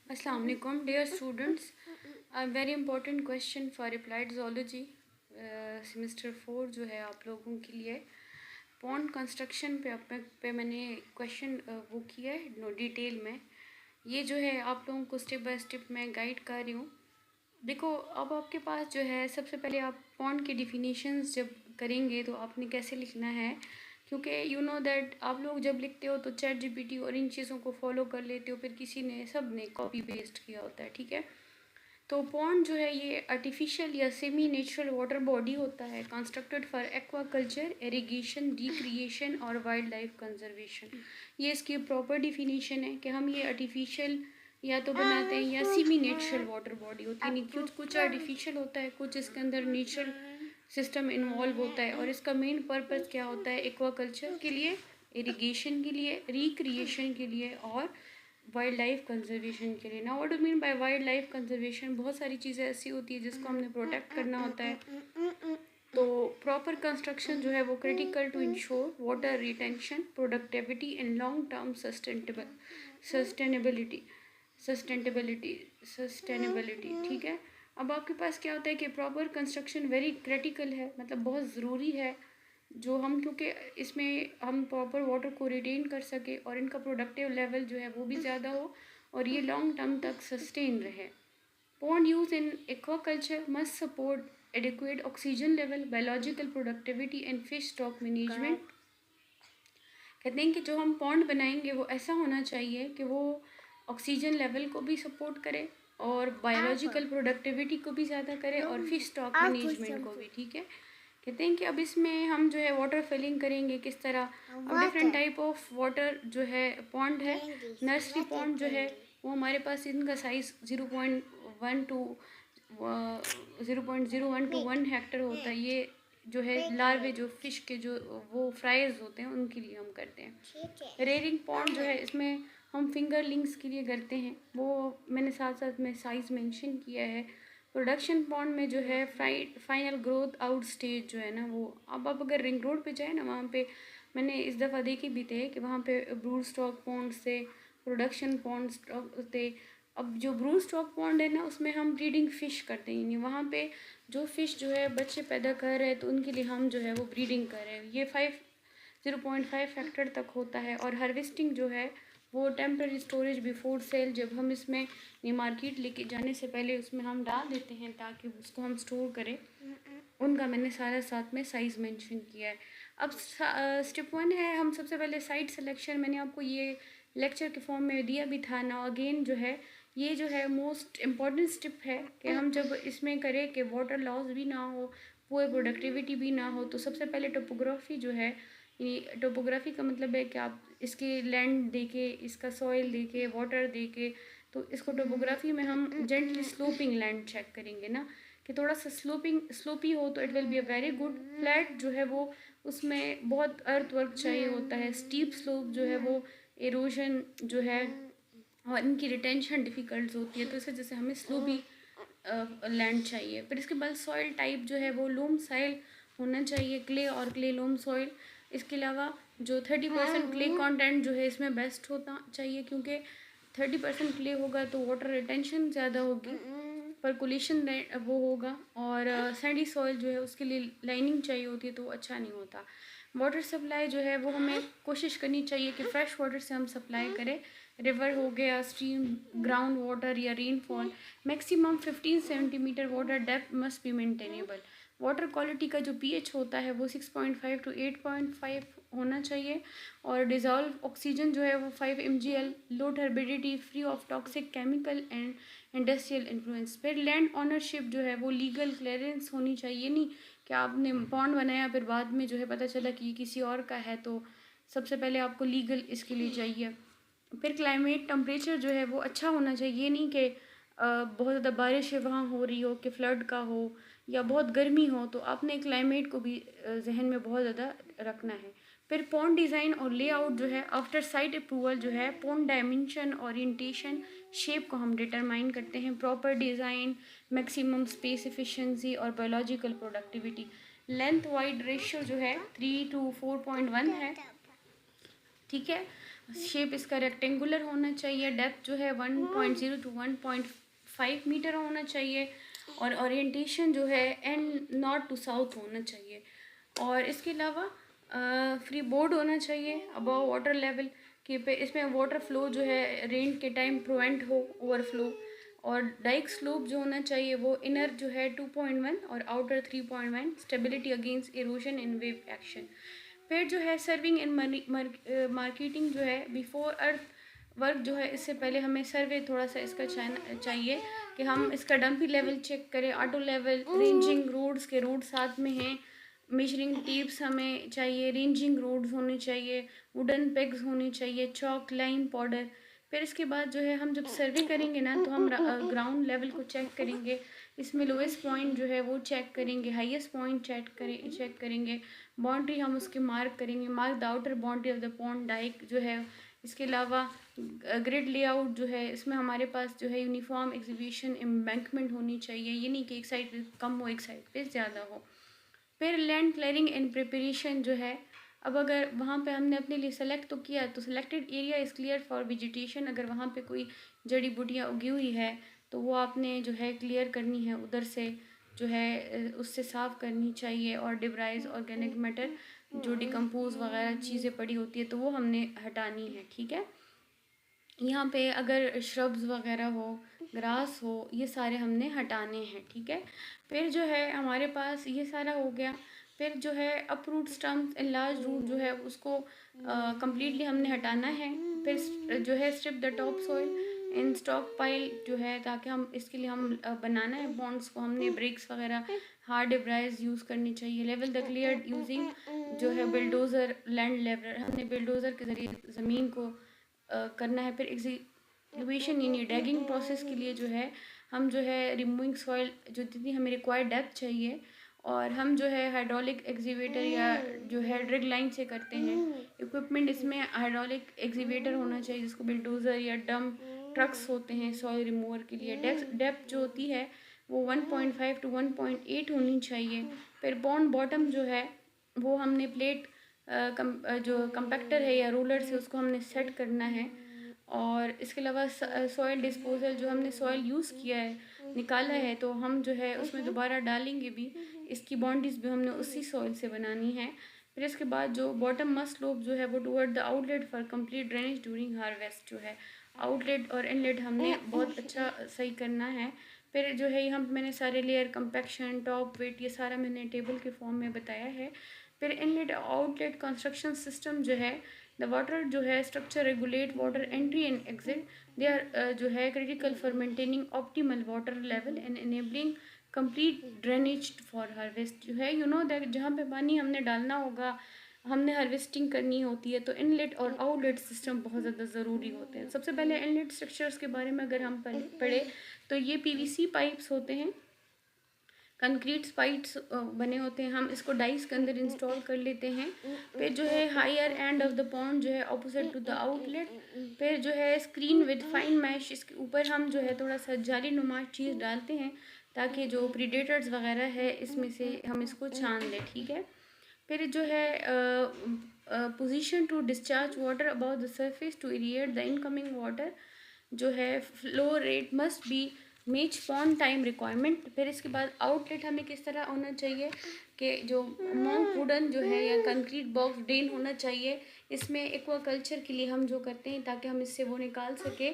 Assalamu alaikum, dear students. A very important question for applied zoology semester 4 जो है आप लोगों के लिए पॉन्ड कंस्ट्रक्शन पे मैंने क्वेश्चन वो किया है नो डिटेल में। ये जो है आप लोगों को स्टेप बाय स्टेप मैं गाइड कर रही हूँ। देखो, अब आपके पास जो है सबसे पहले आप पॉन्ड की डिफिनीशंस जब करेंगे तो आपने कैसे लिखना है, क्योंकि यू नो दैट आप लोग जब लिखते हो तो चैट जीपीटी और इन चीज़ों को फॉलो कर लेते हो, फिर किसी ने सब ने कॉपी पेस्ट किया होता है, ठीक है। तो पॉन्ड जो है ये आर्टिफिशियल या सेमी नेचुरल वाटर बॉडी होता है constructed for aquaculture, irrigation, recreation और वाइल्ड लाइफ कंजर्वेशन। ये इसकी प्रॉपर डिफिनीशन है कि हम ये आर्टिफिशियल या तो बनाते हैं या सेमी नेचुरल वाटर बॉडी होती है। नहीं, कुछ कुछ आर्टिफिशियल होता है, कुछ इसके अंदर नेचुरल सिस्टम इन्वॉल्व होता है। और इसका मेन पर्पस क्या होता है? एक्वाकल्चर के लिए, इरिगेशन के लिए, रिक्रिएशन के लिए और वाइल्ड लाइफ कंजर्वेशन के लिए। ना what do mean by wild life conservation? बहुत सारी चीज़ें ऐसी होती है जिसको हमने प्रोटेक्ट करना होता है। तो प्रॉपर कंस्ट्रक्शन जो है वो critical to ensure water retention, productivity and long term sustainability sustainability ठीक है। अब आपके पास क्या होता है कि प्रॉपर कंस्ट्रक्शन वेरी क्रिटिकल है, मतलब बहुत ज़रूरी है जो हम, क्योंकि इसमें हम प्रॉपर वाटर को रिटेन कर सके और इनका प्रोडक्टिव लेवल जो है वो भी ज़्यादा हो और ये लॉन्ग टर्म तक सस्टेन रहे। Pond use in aquaculture must support adequate oxygen level, biological productivity and fish stock management। कहते हैं कि जो हम पॉन्ड बनाएंगे वो ऐसा होना चाहिए कि वो ऑक्सीजन लेवल को भी सपोर्ट करे और बायोलॉजिकल प्रोडक्टिविटी को भी ज़्यादा करे और फिश स्टॉक मैनेजमेंट को भी, ठीक है। कहते हैं कि अब इसमें हम जो है वाटर फिलिंग करेंगे किस तरह। अब डिफरेंट टाइप ऑफ वाटर जो है पॉन्ड है। नर्सरी पॉन्ड जो है वो हमारे पास इनका साइज़ 0.1 टू 1 हेक्टर होता है। ये जो है लार्वे जो फिश के जो वो फ्राइज होते हैं उनके लिए हम करते हैं। रेयरिंग पॉन्ड जो है इसमें हम फिंगरलिंग्स के लिए करते हैं, वो मैंने साथ साथ में साइज़ मेंशन किया है। प्रोडक्शन पॉन्ड में जो है फाइनल ग्रोथ आउट स्टेज जो है ना वो, अब आप अगर रिंग रोड पे जाए ना, वहाँ पे मैंने इस दफ़ा देखे भी थे कि वहाँ पे ब्रूड स्टॉक पॉन्ड्स थे, प्रोडक्शन पॉन्ड्स थे। अब जो ब्रू स्टॉक पॉन्ड है ना उसमें हम ब्रीडिंग फ़िश करते हैं, नहीं वहाँ पे जो फ़िश जो है बच्चे पैदा कर रहे हैं तो उनके लिए हम जो है वो ब्रीडिंग कर रहे हैं। ये 0.5 फैक्टर तक होता है। और हार्वेस्टिंग जो है वो टेम्पररी स्टोरेज बिफोर सेल, जब हम इसमें मार्केट लेके जाने से पहले उसमें हम डाल देते हैं ताकि उसको हम स्टोर करें, उनका मैंने सारा साथ में साइज़ मेंशन किया है। अब स्टेप 1 है, हम सबसे पहले साइट सिलेक्शन, मैंने आपको ये लेक्चर के फॉर्म में दिया भी था ना। अगेन जो है ये जो है मोस्ट इम्पॉर्टेंट स्टेप है कि हम जब इसमें करें कि वाटर लॉस भी ना हो, पुअर प्रोडक्टिविटी भी ना हो, तो सबसे पहले टोपोग्राफी जो है, ये टोपोग्राफी का मतलब है कि आप इसके लैंड देके, इसका सॉइल देके, वाटर देके, तो इसको टोपोग्राफी में हम जेंटली स्लोपिंग लैंड चेक करेंगे ना कि थोड़ा सा स्लोपी हो तो it will be a very good. Flat जो है वो उसमें बहुत अर्थ वर्क चाहिए होता है। स्टीप स्लोप जो है वो एरोजन जो है और इनकी रिटेंशन डिफ़िकल्ट होती है, तो इस वजह से हमें स्लोपी लैंड चाहिए। फिर इसके बाद सॉइल टाइप जो है वो लोम सॉइल होना चाहिए, क्ले और क्ले लोम सॉइल। इसके अलावा जो 30% क्ले कंटेंट जो है इसमें बेस्ट होता चाहिए, क्योंकि 30% क्ले होगा तो वाटर रिटेंशन ज़्यादा होगी, परकुलेशन वो होगा। और सैंडी सॉइल जो है उसके लिए लाइनिंग चाहिए होती है तो अच्छा नहीं होता। वाटर सप्लाई जो है वो हमें कोशिश करनी चाहिए कि फ़्रेश वाटर से हम सप्लाई करें। रिवर हो गया, स्ट्रीम, ग्राउंड वाटर या rainfall, maximum 15 centimetre water depth must be maintainable. Water quality का जो पीएच होता है वो 6.5 टू 8.5 होना चाहिए। और डिज़ोल्व ऑक्सीजन जो है वो 5 mgl, low turbidity, free of toxic chemical and industrial influence. फिर लैंड ऑनरशिप जो है वो लीगल क्लियरेंस होनी चाहिए, नहीं कि आपने पॉन्ड बनाया फिर बाद में जो है पता चला कि ये किसी और का है, तो सबसे पहले आपको लीगल इसके लिए चाहिए। फिर क्लाइमेट टेम्परेचर जो है वो अच्छा होना चाहिए, ये नहीं कि बहुत ज़्यादा बारिश है वहाँ हो रही हो कि फ्लड का हो या बहुत गर्मी हो, तो आपने क्लाइमेट को भी जहन में बहुत ज़्यादा रखना है। फिर पॉन्ड डिज़ाइन और लेआउट जो है आफ्टर साइट अप्रूवल जो है पॉन्ड डायमेंशन, ओरिएंटेशन, शेप को हम डिटरमाइन करते हैं। Proper design, maximum space efficiency और biological productivity. Length wide ratio जो है 3 to 4.1 है, ठीक है। शेप इसका रेक्टेंगुलर होना चाहिए। डेप्थ जो है 1.0 टू 1.5 मीटर होना चाहिए। और ओरिएंटेशन जो है एंड नॉर्थ टू साउथ होना चाहिए। और इसके अलावा फ्री बोर्ड होना चाहिए अबव वाटर लेवल के पे। इसमें वाटर फ्लो जो है रेन के टाइम प्रिवेंट हो ओवरफ्लो। और डाइक स्लोप जो होना चाहिए वो इनर जो है 2.1 और outer 3.1। Stability against erosion in wave action. फिर जो है सर्विंग इन मार्केटिंग जो है बिफोर अर्थ वर्क जो है इससे पहले हमें सर्वे थोड़ा सा इसका चाहिए कि हम इसका डंपी लेवल चेक करें, ऑटो लेवल, रेंजिंग रोड्स के रोड साथ में हैं, मेजरिंग टेप्स हमें चाहिए, रेंजिंग रोड्स होने चाहिए, वुडन पेग्स होने चाहिए, चॉक लाइम पाउडर। फिर इसके बाद जो है हम जब सर्वे करेंगे ना तो हम ग्राउंड लेवल को चेक करेंगे। इसमें लोएस्ट पॉइंट जो है वो चेक करेंगे, हाईएस्ट पॉइंट चेक करेंगे। बाउंड्री हम उसके मार्क करेंगे, mark the outer boundary of the pond dike जो है। इसके अलावा ग्रिड लेआउट जो है इसमें हमारे पास जो है यूनिफॉर्म एग्जीबिशन एम्बैंकमेंट होनी चाहिए। ये नहीं कि एक साइड पे कम हो एक साइड पे ज़्यादा हो। फिर लैंड क्लियरिंग एंड प्रिपरेशन जो है, अब अगर वहाँ पे हमने अपने लिए सेलेक्ट तो किया तो selected area is clear for vegetation. अगर वहाँ पे कोई जड़ी बूटियाँ उगी हुई है तो वो आपने जो है क्लियर करनी है, उधर से जो है उससे साफ़ करनी चाहिए। और डिब्राइज ऑर्गेनिक मैटर जो डिकम्पोज वगैरह चीज़ें पड़ी होती है तो वो हमने हटानी है, ठीक है। यहाँ पे अगर श्रब्स वगैरह हो, ग्रास हो, ये सारे हमने हटाने हैं, ठीक है। फिर जो है हमारे पास ये सारा हो गया। फिर जो है uproot stumps and large root जो है उसको कम्प्लीटली हमने हटाना है। फिर जो है strip the top soil in stock pile जो है, ताकि हम इसके लिए हम बनाना है बॉन्ड्स को, हमने ब्रिक्स वगैरह हार्ड डिब्राइज यूज़ करनी चाहिए। लेवल द क्लियर यूजिंग जो है बिल्डोज़र लैंड लेवलर, हमने बिल्डोज़र के ज़रिए ज़मीन को करना है। फिर एग्जीक्यूशन यानी डैगिंग प्रोसेस के लिए जो है हम जो है रिमूविंग सॉइल जो जितनी हमें रिक्वायर्ड डेप्थ चाहिए, और हम जो है हाइड्रोलिक एक्सीवेटर या जो है ड्रिग लाइन से करते हैं। इक्विपमेंट इसमें हाइड्रोलिक एक्सीवेटर होना चाहिए जिसको बिल्डोज़र या डम ट्रक्स होते हैं सॉइल रिमूवर के लिए। डेप्थ जो होती है वो 1.5 टू 1.8 होनी चाहिए। फिर बॉन्ड बॉटम जो है वो हमने प्लेट जो कंपैक्टर है या रोलर से उसको हमने सेट करना है। और इसके अलावा सॉइल डिस्पोजल जो हमने सॉइल यूज़ किया है निकाला है तो हम जो है उसमें दोबारा डालेंगे भी। इसकी बाउंड्रीज भी हमने उसी सॉइल से बनानी है। फिर इसके बाद जो बॉटम मस्ट स्लोप जो है वो toward the outlet for complete drainage during harvest जो है। आउटलेट और इनलेट हमने बहुत अच्छा सही करना है। फिर जो है यहाँ मैंने सारे लेयर कंपैक्शन टॉप वेट ये सारा मैंने टेबल के फॉर्म में बताया है। फिर इनलेट आउटलेट कंस्ट्रक्शन सिस्टम जो है, द वाटर जो है structure regulate water entry and exit. They are जो है critical for maintaining optimal water level and enabling complete drainage for harvest जो है। यू नो दैट जहाँ पे पानी हमने डालना होगा, हमने हार्वेस्टिंग करनी होती है तो इनलेट और आउटलेट सिस्टम बहुत ज़्यादा ज़रूरी होते हैं। सबसे पहले इनलेट स्ट्रक्चर्स के बारे में अगर हम पढ़े तो ये पीवीसी पाइप्स होते हैं, कंक्रीट पाइप्स बने होते हैं। हम इसको डाइस के अंदर इंस्टॉल कर लेते हैं। फिर जो है higher end of the pond जो है ऑपोजिट टू द आउटलेट। फिर जो है स्क्रीन विद फाइन मैश, इसके ऊपर हम जो है थोड़ा सा जाली नुमा चीज़ डालते हैं ताकि जो प्रीडेटर्स वगैरह है इसमें से हम इसको छान लें, ठीक है। फिर जो है position to discharge water about the surface to aerate the incoming water जो है flow rate must be meet pond time requirement. फिर इसके बाद आउटलेट हमें किस तरह होना चाहिए कि जो मॉन्क वुडन जो है या कंक्रीट बॉक्स ड्रेन होना चाहिए। इसमें एक्वाकल्चर के लिए हम जो करते हैं ताकि हम इससे वो निकाल सके,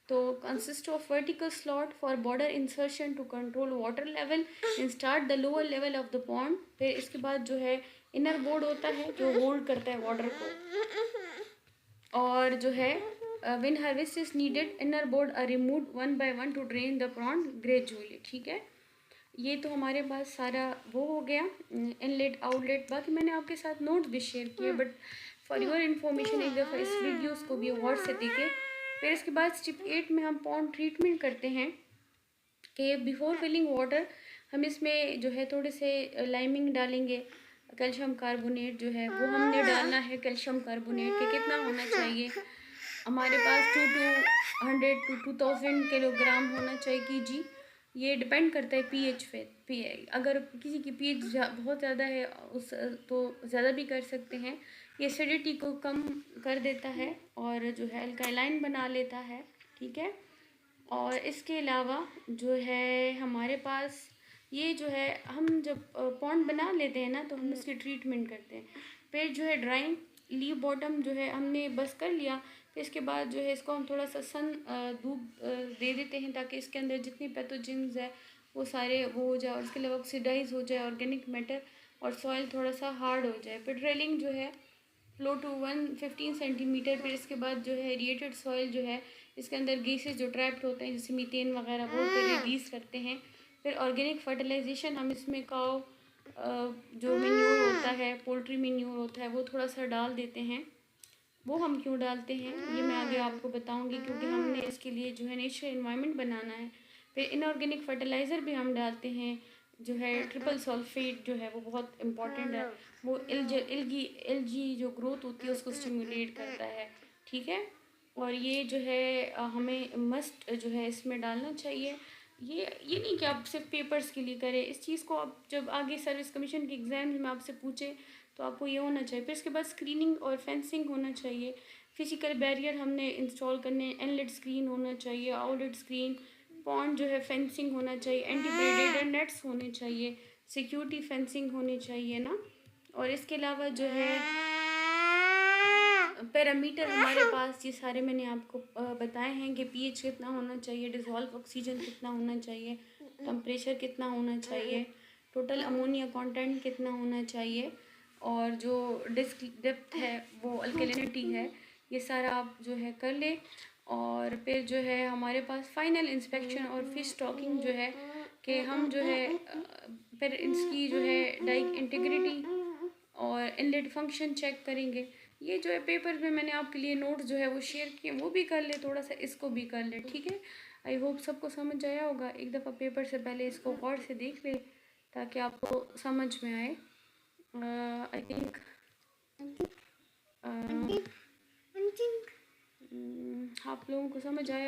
तो consist of vertical slot for border insertion to control water level and start the lower level of the pond. फिर इसके बाद जो है इनर बोर्ड होता है जो होल्ड करता है वाटर को। और जो है when harvest is needed inner board are removed one by one to drain the pond gradually, ठीक है। ये तो हमारे पास सारा वो हो गया इनलेट आउटलेट। बाकी मैंने आपके साथ नोट्स भी शेयर किए, बट फॉर योर इन्फॉर्मेशन एक दफ़ा इस वीडियोस को भी गौर से देखें। फिर इसके बाद स्टेप 8 में हम पॉन्ड ट्रीटमेंट करते हैं कि बिफोर फिलिंग वाटर हम इसमें जो है थोड़े से लाइमिंग डालेंगे। कैल्शियम कार्बोनेट जो है वो हमने डालना है। कैल्शियम कार्बोनेट के कितना होना चाहिए, हमारे पास 200 टू 2000 किलोग्राम होना चाहिए kg। ये डिपेंड करता है पीएच पे। अगर किसी की पीएच बहुत ज़्यादा है उस तो ज़्यादा भी कर सकते हैं, ये एसिडिटी को कम कर देता है और जो है अल्कालाइन बना लेता है, ठीक है। और इसके अलावा जो है हमारे पास ये जो है, हम जब पॉन्ड बना लेते हैं ना तो हम इसकी ट्रीटमेंट करते हैं। फिर जो है ड्राइंग लीव बॉटम जो है हमने बस कर लिया, फिर इसके बाद जो है इसको हम थोड़ा सा सन धूप दे देते हैं ताकि इसके अंदर जितनी पैथोजेंस है वो सारे वो हो जाए और इसके अलावा ऑक्सीडाइज हो जाए ऑर्गेनिक मैटर, और सॉइल थोड़ा सा हार्ड हो जाए। फिर ड्रिलिंग जो है फ्लो टू 115 सेंटीमीटर। फिर इसके बाद जो है एरिएटेड सॉइल जो है इसके अंदर गैसेस जो ट्रैप्ड होते हैं जैसे मीथेन वगैरह वो रिलीज़ करते हैं। फिर ऑर्गेनिक फर्टिलाइजेशन हम इसमें काओ जो मेन्यूर होता है, पोल्ट्री मेन्यूर होता है, वो थोड़ा सा डाल देते हैं। वो हम क्यों डालते हैं ये मैं आगे आपको बताऊंगी, क्योंकि हमने इसके लिए जो है नेचुरल एनवायरनमेंट बनाना है। फिर इनऑर्गेनिक फर्टिलाइज़र भी हम डालते हैं, जो है ट्रिपल सल्फेट जो है वो बहुत इम्पॉर्टेंट है। वो एलगी जो ग्रोथ होती है उसको स्टिमुलेट करता है, ठीक है। और ये जो है हमें मस्ट जो है इसमें डालना चाहिए। ये नहीं कि आप सिर्फ पेपर्स के लिए करें इस चीज़ को, आप जब आगे सर्विस कमीशन के एग्ज़ाम्स में आपसे पूछे तो आपको ये होना चाहिए। फिर इसके बाद स्क्रीनिंग और फेंसिंग होना चाहिए। फिजिकल बैरियर हमने इंस्टॉल करने, इनलेट स्क्रीन होना चाहिए, आउटलेट स्क्रीन, पॉन्ड जो है फेंसिंग होना चाहिए, एंटी प्रेडेटर नेट्स होने चाहिए, सिक्योरिटी फेंसिंग होनी चाहिए ना। और इसके अलावा जो है पैरामीटर हमारे पास ये सारे मैंने आपको बताए हैं कि पीएच कितना होना चाहिए, डिज़ोल्व ऑक्सीजन कितना होना चाहिए, टेम्परेचर कितना होना चाहिए, टोटल अमोनिया कंटेंट कितना होना चाहिए, और जो डिस्क डेप्थ है वो अल्कलिनिटी है, ये सारा आप जो है कर ले। और फिर जो है हमारे पास फाइनल इंस्पेक्शन और फिश स्टॉकिंग जो है कि हम जो है फिर इसकी जो है डाइक इंटीग्रिटी और इनलेट फंक्शन चेक करेंगे। ये जो है पेपर में मैंने आपके लिए नोट्स जो है वो शेयर किए, वो भी कर ले, थोड़ा सा इसको भी कर ले, ठीक है। आई होप सबको समझ आया होगा। एक दफ़ा पेपर से पहले इसको गौर से देख ले ताकि आपको समझ में आए। आई थिंक आप लोगों को समझ आया।